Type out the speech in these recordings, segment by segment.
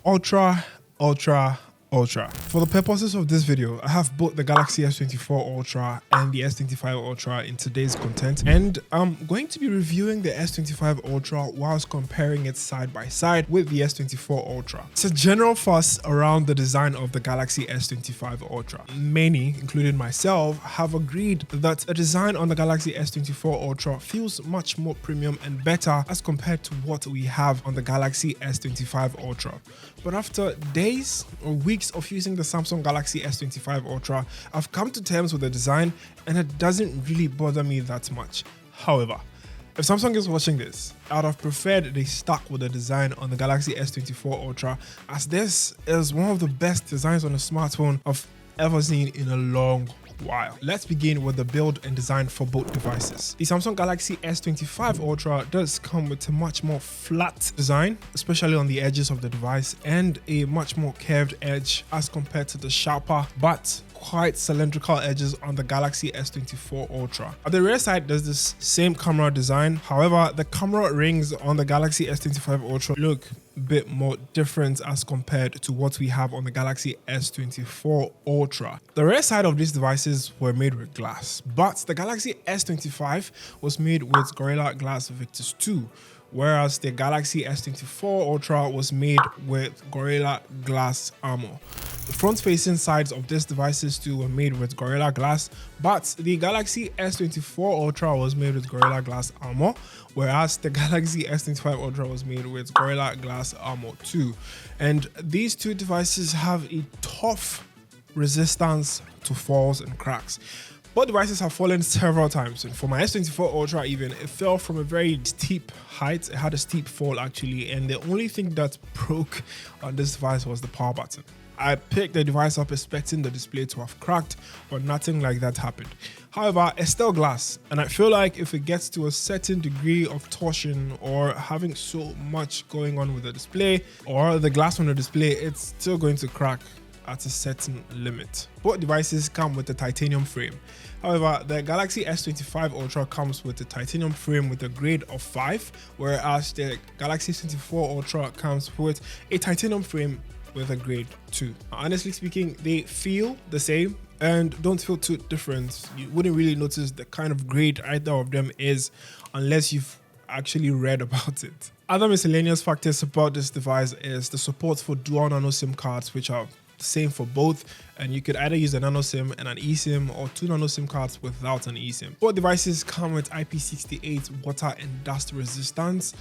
Ultra. For the purposes of this video, I have both the Galaxy S24 Ultra and the S25 Ultra in today's content, and I'm going to be reviewing the S25 Ultra whilst comparing it side by side with the S24 Ultra. It's a general fuss around the design of the Galaxy S25 Ultra. Many, including myself, have agreed that a design on the Galaxy S24 Ultra feels much more premium and better as compared to what we have on the Galaxy S25 Ultra. But after days or weeks of using the Samsung Galaxy S25 Ultra, I've come to terms with the design and it doesn't really bother me that much. However, if Samsung is watching this, I'd have preferred they stuck with the design on the Galaxy S24 Ultra, as this is one of the best designs on a smartphone I've ever seen in a long while. Let's begin with the build and design for both devices. The Samsung Galaxy S25 Ultra does come with a much more flat design, especially on the edges of the device, and a much more curved edge as compared to the sharper but quite cylindrical edges on the Galaxy S24 Ultra. At the rear side, there's this same camera design. However, the camera rings on the Galaxy S25 Ultra look a bit more different as compared to what we have on the Galaxy S24 Ultra. The rear side of these devices were made with glass, but the Galaxy S25 was made with Gorilla Glass Victus 2, whereas the Galaxy S24 Ultra was made with Gorilla Glass armor. The front-facing sides of these devices too were made with Gorilla Glass, but the Galaxy S24 Ultra was made with Gorilla Glass armor, whereas the Galaxy S25 Ultra was made with Gorilla Glass armor too. And these two devices have a tough resistance to falls and cracks. Both devices have fallen several times, and for my S24 Ultra even, it fell from a very steep height. It had a steep fall actually, and the only thing that broke on this device was the power button. I picked the device up expecting the display to have cracked, but nothing like that happened. However, it's still glass, and I feel like if it gets to a certain degree of torsion or having so much going on with the display or the glass on the display, it's still going to crack at a certain limit. Both devices come with a titanium frame. However, the Galaxy S25 Ultra comes with a titanium frame with a grade of 5, whereas the Galaxy S24 Ultra comes with a titanium frame with a grade 2. Honestly speaking, they feel the same and don't feel too different. You wouldn't really notice the kind of grade either of them is unless you've actually read about it. Other miscellaneous factors about this device is the support for dual nano SIM cards, which are the same for both, and you could either use a nano SIM and an eSIM or two nano SIM cards without an eSIM. Both devices come with IP68 water and dust resistance,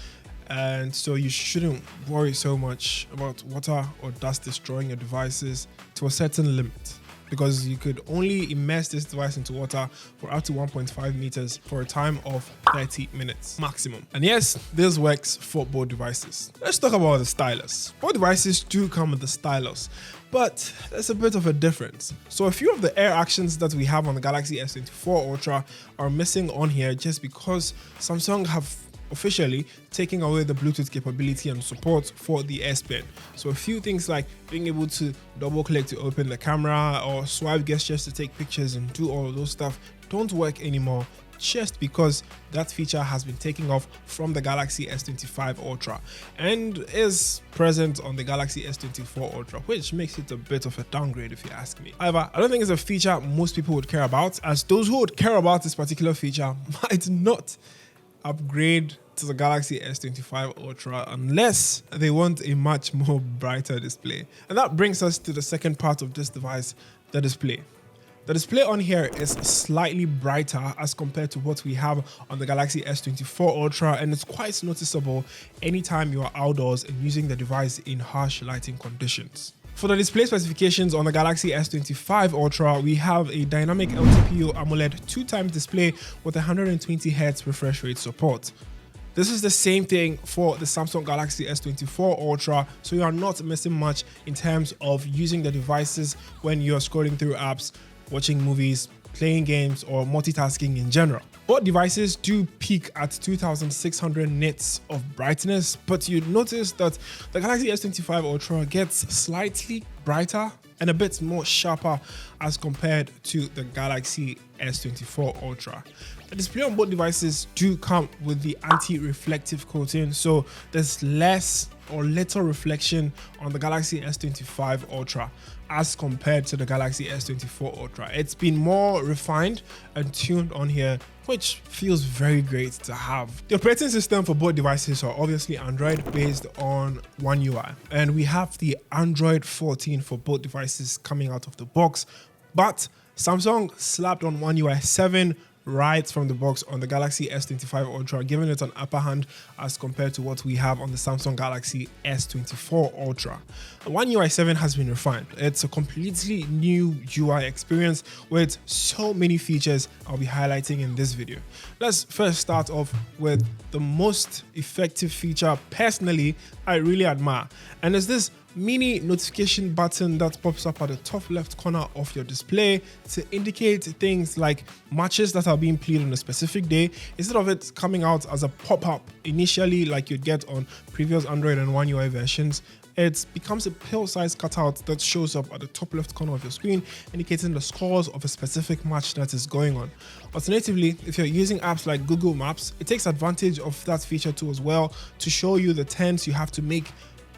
and so you shouldn't worry so much about water or dust destroying your devices to a certain limit, because you could only immerse this device into water for up to 1.5 meters for a time of 30 minutes maximum. And yes, this works for both devices. Let's talk about the stylus. Both devices do come with the stylus, but there's a bit of a difference. So a few of the air actions that we have on the Galaxy S24 Ultra are missing on here just because Samsung have officially taking away the Bluetooth capability and support for the S Pen. So a few things like being able to double click to open the camera or swipe gestures to take pictures and do all of those stuff don't work anymore, just because that feature has been taken off from the Galaxy S25 Ultra and is present on the Galaxy S24 Ultra, which makes it a bit of a downgrade if you ask me. However, I don't think it's a feature most people would care about, as those who would care about this particular feature might not upgrade to the Galaxy S25 Ultra unless they want a much more brighter display. And that brings us to the second part of this device, the display. The display on here is slightly brighter as compared to what we have on the Galaxy S24 Ultra, and it's quite noticeable anytime you are outdoors and using the device in harsh lighting conditions. For the display specifications on the Galaxy S25 Ultra, we have a dynamic LTPO AMOLED 2x display with 120Hz refresh rate support. This is the same thing for the Samsung Galaxy S24 Ultra, so you are not missing much in terms of using the devices when you're scrolling through apps, watching movies, playing games, or multitasking in general. Both devices do peak at 2600 nits of brightness, but you notice that the Galaxy S25 Ultra gets slightly brighter and a bit more sharper as compared to the Galaxy S24 Ultra. The display on both devices do come with the anti-reflective coating, so there's less or little reflection on the Galaxy S25 Ultra as compared to the Galaxy S24 Ultra. It's been more refined and tuned on here, which feels very great to have. The operating system for both devices are obviously Android based on One UI, and we have the Android 14 for both devices coming out of the box, but Samsung slapped on One UI 7 right from the box on the Galaxy S25 Ultra, giving it an upper hand as compared to what we have on the Samsung Galaxy S24 Ultra. One UI 7 has been refined. It's a completely new UI experience with so many features I'll be highlighting in this video. Let's first start off with the most effective feature personally I really admire, and it's this mini notification button that pops up at the top left corner of your display to indicate things like matches that are being played on a specific day, instead of it coming out as a pop-up initially like you'd get on previous Android and One UI versions. It becomes a pill-sized cutout that shows up at the top left corner of your screen, indicating the scores of a specific match that is going on. Alternatively, if you're using apps like Google Maps, it takes advantage of that feature too as well to show you the turns you have to make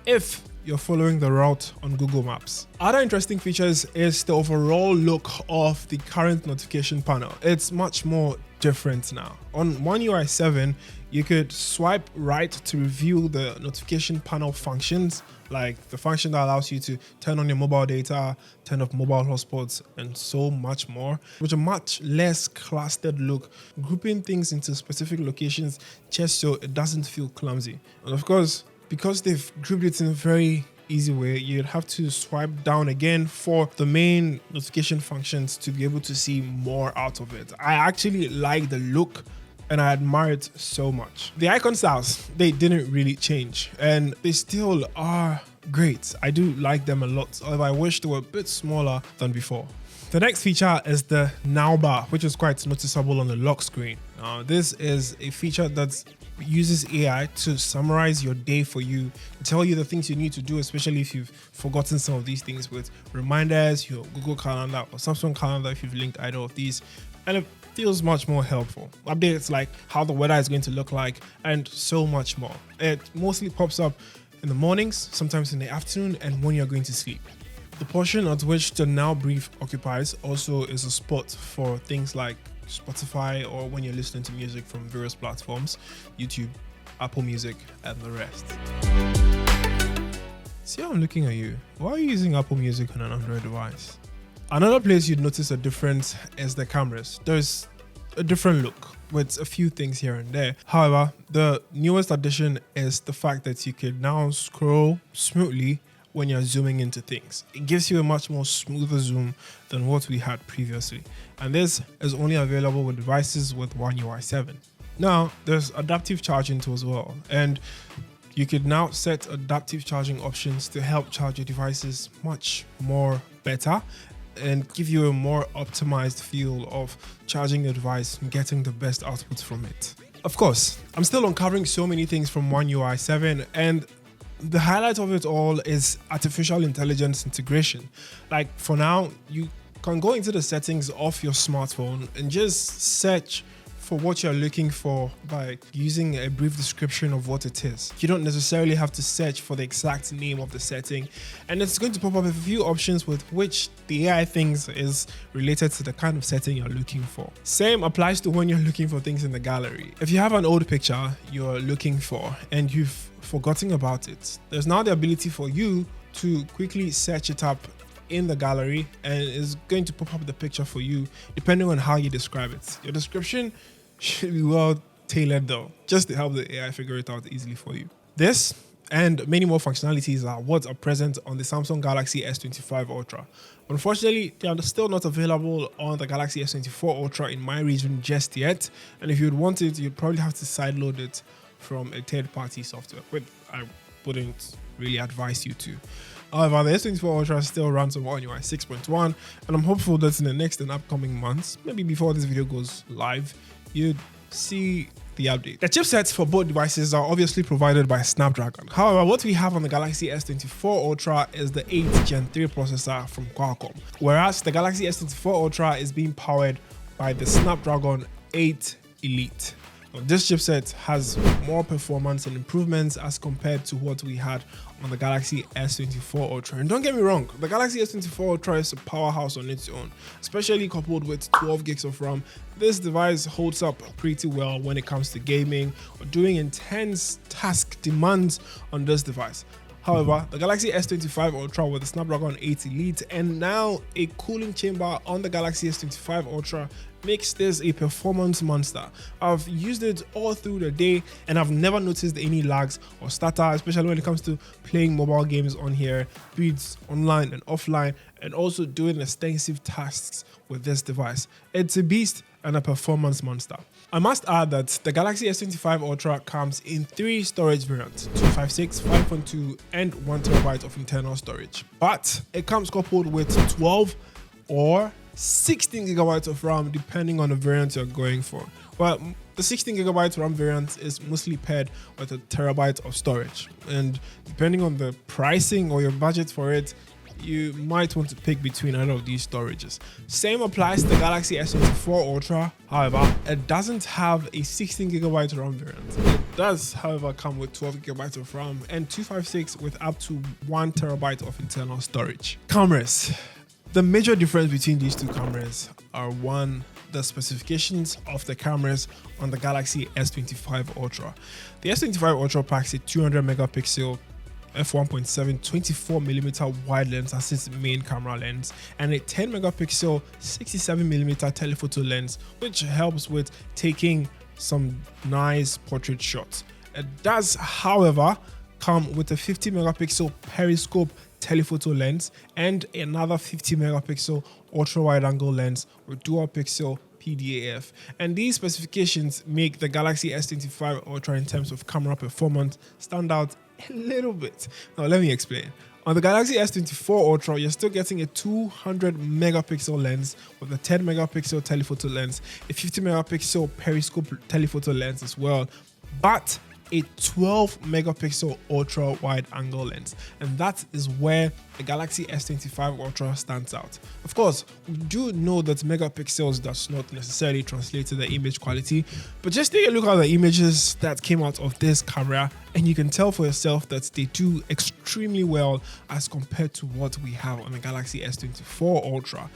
if you're following the route on Google Maps. Other interesting features is the overall look of the current notification panel. It's much more different now. On One UI 7, you could swipe right to review the notification panel functions, like the function that allows you to turn on your mobile data, turn off mobile hotspots, and so much more, with a much less clustered look, grouping things into specific locations just so it doesn't feel clumsy. And of course, because they've grouped it in a very easy way, you'd have to swipe down again for the main notification functions to be able to see more out of it. I actually like the look and I admire it so much. The icon styles, they didn't really change and they still are great. I do like them a lot, although I wish they were a bit smaller than before. The next feature is the Now bar, which is quite noticeable on the lock screen. Now, this is a feature that uses AI to summarize your day for you, tell you the things you need to do, especially if you've forgotten some of these things, with reminders, your Google Calendar or Samsung Calendar if you've linked either of these, and it feels much more helpful. Updates like how the weather is going to look like and so much more. It mostly pops up in the mornings, sometimes in the afternoon, and when you're going to sleep. The portion at which the Now brief occupies also is a spot for things like Spotify or when you're listening to music from various platforms, YouTube, Apple Music, and the rest. See how I'm looking at you? Why are you using Apple Music on an Android device? Another place you'd notice a difference is the cameras. There's a different look with a few things here and there. However, the newest addition is the fact that you can now scroll smoothly when you're zooming into things. It gives you a much more smoother zoom than what we had previously. And this is only available with devices with One UI 7. Now, there's adaptive charging too as well. And you could now set adaptive charging options to help charge your devices much more better and give you a more optimized feel of charging your device and getting the best output from it. Of course, I'm still uncovering so many things from One UI 7, and the highlight of it all is artificial intelligence integration. Like for now, you can go into the settings of your smartphone and just search for what you're looking for by using a brief description of what it is. You don't necessarily have to search for the exact name of the setting, and it's going to pop up a few options with which the AI thinks is related to the kind of setting you're looking for. Same applies to when you're looking for things in the gallery. If you have an old picture you're looking for and you've forgotten about it, there's now the ability for you to quickly search it up in the gallery, and it's going to pop up the picture for you depending on how you describe it. Your description should be well tailored though, just to help the AI figure it out easily for you. This and many more functionalities are what are present on the Samsung Galaxy S25 Ultra. Unfortunately, they are still not available on the Galaxy S24 Ultra in my region just yet, and if you'd want it, you'd probably have to sideload it from a third-party software, which I wouldn't really advise you to. However, the S24 Ultra still runs on One UI 6.1, and I'm hopeful that in the next and upcoming months, maybe before this video goes live, you'd see the update. The chipsets for both devices are obviously provided by Snapdragon. However, what we have on the Galaxy S24 Ultra is the 8th Gen 3 processor from Qualcomm, whereas the Galaxy S24 Ultra is being powered by the Snapdragon 8 Elite. Now, this chipset has more performance and improvements as compared to what we had on the Galaxy S24 Ultra. And don't get me wrong, the Galaxy S24 Ultra is a powerhouse on its own, especially coupled with 12 gigs of RAM. This device holds up pretty well when it comes to gaming or doing intense task demands on this device. However, the Galaxy S25 Ultra with the Snapdragon 8 Elite and now a cooling chamber on the Galaxy S25 Ultra makes this a performance monster. I've used it all through the day and I've never noticed any lags or stutter, especially when it comes to playing mobile games on here, speeds online and offline, and also doing extensive tasks with this device. It's a beast and a performance monster. I must add that the Galaxy S25 Ultra comes in 3 storage variants: 256, 5.2 and 1TB of internal storage. But it comes coupled with 12 or 16GB of RAM depending on the variant you're going for. Well, the 16GB RAM variant is mostly paired with a terabyte of storage, and depending on the pricing or your budget for it, you might want to pick between either of these storages. Same applies to the Galaxy S24 Ultra. However, it doesn't have a 16GB RAM variant. It does, however, come with 12GB of RAM and 256 with up to 1TB of internal storage. Cameras. The major difference between these two cameras are: 1, the specifications of the cameras on the Galaxy S25 Ultra. The S25 Ultra packs a 200 megapixel f1.7 24mm wide lens as its main camera lens and a 10 megapixel 67mm telephoto lens, which helps with taking some nice portrait shots. It does, however, come with a 50 megapixel periscope telephoto lens and another 50 megapixel ultra wide angle lens with dual pixel PDAF. And these specifications make the Galaxy S25 Ultra in terms of camera performance stand out a little bit. Now let me explain. On the Galaxy S24 Ultra, you're still getting a 200 megapixel lens with a 10 megapixel telephoto lens, a 50 megapixel periscope telephoto lens as well, but a 12 megapixel ultra wide angle lens, and that is where the Galaxy S25 Ultra stands out. Of course, we do know that megapixels does not necessarily translate to the image quality, but just take a look at the images that came out of this camera and you can tell for yourself that they do extremely well as compared to what we have on the Galaxy S24 Ultra.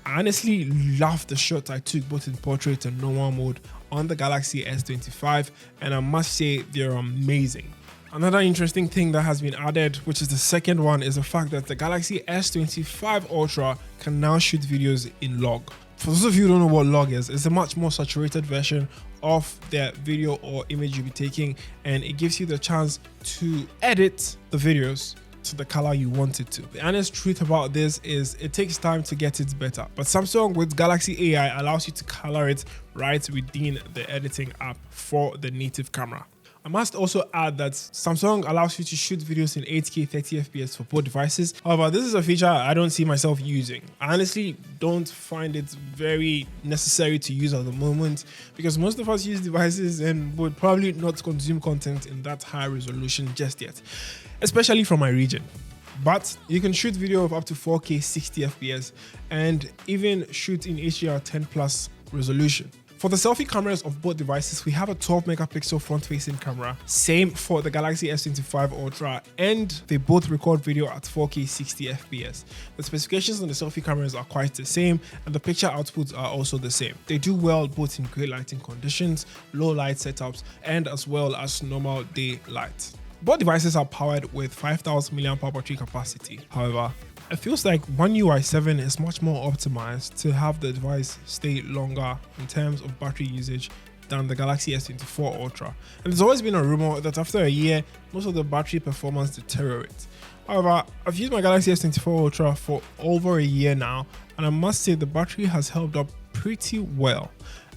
I honestly love the shots I took both in portrait and normal mode on the Galaxy S25, and I must say they're amazing. Another interesting thing that has been added, which is the second one, is the fact that the Galaxy S25 Ultra can now shoot videos in log. For those of you who don't know what log is, it's a much more saturated version of the video or image you'll be taking, and it gives you the chance to edit the videos to the color you want it to. The honest truth about this is it takes time to get it better, but Samsung with Galaxy AI allows you to color it right within the editing app for the native camera. I must also add that Samsung allows you to shoot videos in 8K 30fps for both devices. However, this is a feature I don't see myself using. I honestly don't find it very necessary to use at the moment because most of us use devices and would probably not consume content in that high resolution just yet, especially from my region. But you can shoot video of up to 4K 60fps and even shoot in HDR10 plus resolution. For the selfie cameras of both devices, we have a 12 megapixel front-facing camera, same for the Galaxy S25 Ultra, and they both record video at 4K 60fps. The specifications on the selfie cameras are quite the same, and the picture outputs are also the same. They do well both in great lighting conditions, low light setups, and as well as normal day light. Both devices are powered with 5000 mAh battery capacity. However, it feels like One UI 7 is much more optimized to have the device stay longer in terms of battery usage than the Galaxy S24 Ultra. And there's always been a rumor that after a year, most of the battery performance deteriorates. However, I've used my Galaxy S24 Ultra for over a year now, and I must say the battery has held up pretty well.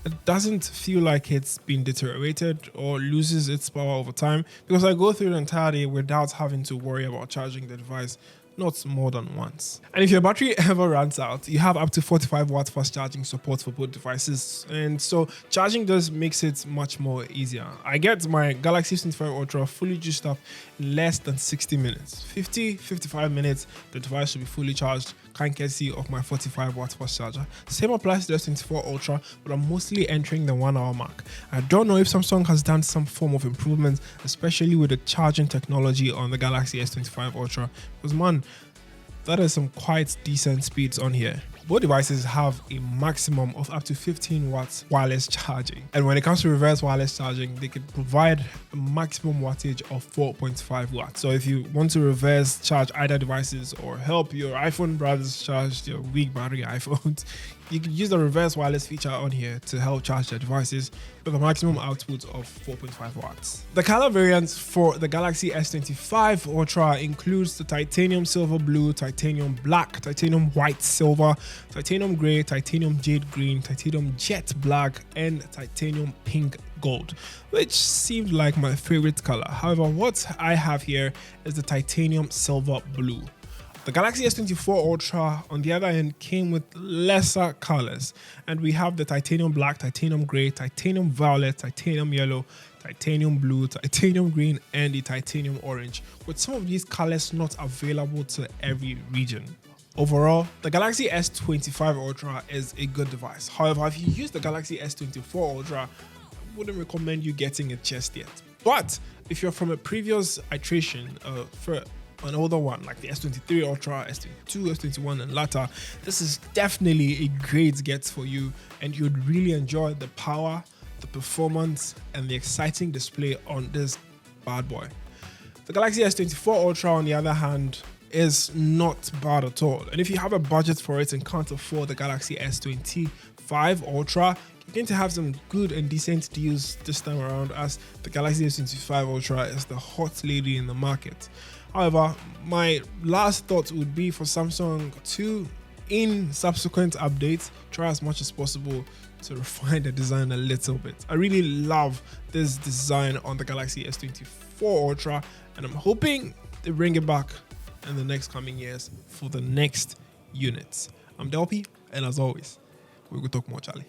It doesn't feel like it's been deteriorated or loses its power over time because I go through the entire day without having to worry about charging the device not more than once. And if your battery ever runs out, you have up to 45 watts fast charging support for both devices, and so charging does makes it much more easier. I get my Galaxy S25 Ultra fully juiced up in less than 60 minutes. 55 minutes, the device should be fully charged, courtesy of my 45 watts fast charger. Same applies to the S24 Ultra, but I'm mostly entering the 1 hour mark. I don't know if Samsung has done some form of improvement, especially with the charging technology on the Galaxy S25 Ultra, because man, that is some quite decent speeds on here. Both devices have a maximum of up to 15 watts wireless charging. And when it comes to reverse wireless charging, they could provide a maximum wattage of 4.5 watts. So if you want to reverse charge either devices or help your iPhone brothers charge your weak battery iPhones, you can use the reverse wireless feature on here to help charge their devices with a maximum output of 4.5 watts. The color variants for the Galaxy S25 Ultra includes the titanium silver blue, titanium black, titanium white silver, titanium gray, titanium jade green, titanium jet black, and titanium pink gold, which seemed like my favorite color. However, what I have here is the titanium silver blue. The Galaxy S24 Ultra, on the other hand, came with lesser colors, and we have the titanium black, titanium gray, titanium violet, titanium yellow, titanium blue, titanium green, and the titanium orange, with some of these colors not available to every region. Overall, the Galaxy S25 Ultra is a good device. However, if you use the Galaxy S24 Ultra, I wouldn't recommend you getting it just yet. But if you're from a previous iteration for an older one like the S23 Ultra, S22, S21 and later, this is definitely a great get for you, and you'd really enjoy the power, the performance, and the exciting display on this bad boy. The Galaxy S24 Ultra, on the other hand, is not bad at all, and if you have a budget for it and can't afford the Galaxy S25 Ultra, you're going to have some good and decent deals this time around, as the Galaxy S25 Ultra is the hot lady in the market. However, my last thought would be for Samsung to, in subsequent updates, try as much as possible to refine the design a little bit. I really love this design on the Galaxy S24 Ultra, and I'm hoping they bring it back in the next coming years for the next units. I'm Delpy, and as always, we will talk more, Charlie.